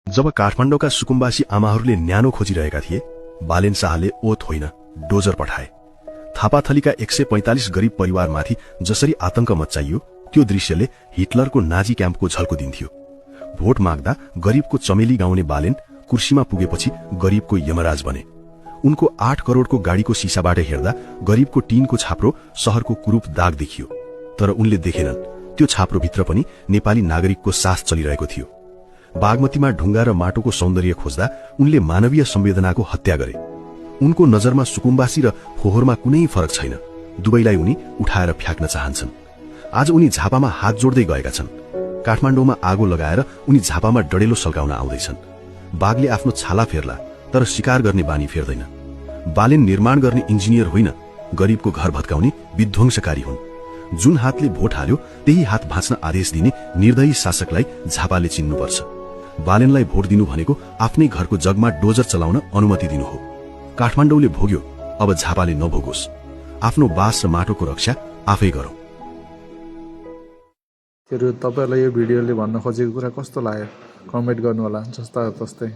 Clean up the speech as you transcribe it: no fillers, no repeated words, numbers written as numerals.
जब काठमाडौँका सुकुम्बासी आमाहरूले न्यानो खोजिरहेका थिए, बालेन शाहले ओत होइन डोजर पठाए। थापाथलीका 145 गरीब परिवारमाथि जसरी आतंक मच्चाइयो, त्यो दृश्यले हिटलरको नाजी क्याम्पको झल्को दिन्थ्यो। भोट माग्दा गरीबको चमेली गाउने बालेन कुर्सीमा पुगेपछि गरीबको यमराज बने। उनको 8 करोडको गाडीको सिसाबाट हेर्दा गरीबको टिनको छाप्रो शहरको कुरूप दाग देखियो। तर उनले देखेनन् त्यो छाप्रोभित्र पनि नेपाली नागरिकको सास चलिरहेको थियो। बागमतीमा ढुङ्गा र माटोको सौन्दर्य खोज्दा उनले मानवीय संवेदनाको हत्या गरे। उनको नजरमा सुकुम्बासी र फोहोरमा कुनै फरक छैन। दुवैलाई उनी उठाएर फ्याँक्न चाहन्छन्। आज उनी झापामा हात जोड्दै गएका छन्। काठमाडौँमा आगो लगाएर उनी झापामा डडेलो सल्काउन आउँदैछन्। बाघले आफ्नो छाला फेर्ला, तर शिकार गर्ने बानी फेर्दैन। बालेन निर्माण गर्ने इन्जिनियर होइन, गरीबको घर भत्काउने विध्वंसकारी हुन्। जुन हातले भोट हाल्यो त्यही हात भाँच्न आदेश दिने निर्दयी शासकलाई झापाले चिन्नुपर्छ। बालेनलाई भोट दिनु भनेको आफ्नै घरको जगमा डोजर चलाउन अनुमति दिनु हो। काठमाडौँले भोग्यो, अब झापाले नभोगोस्। आफ्नो बास र माटोको रक्षा आफै गरौं। तपाईँहरूलाई यो भिडियोले भन्न खोजेको कुरा कस्तो लाग्यो कमेन्ट गर्नु होला। जस्ता तस्तै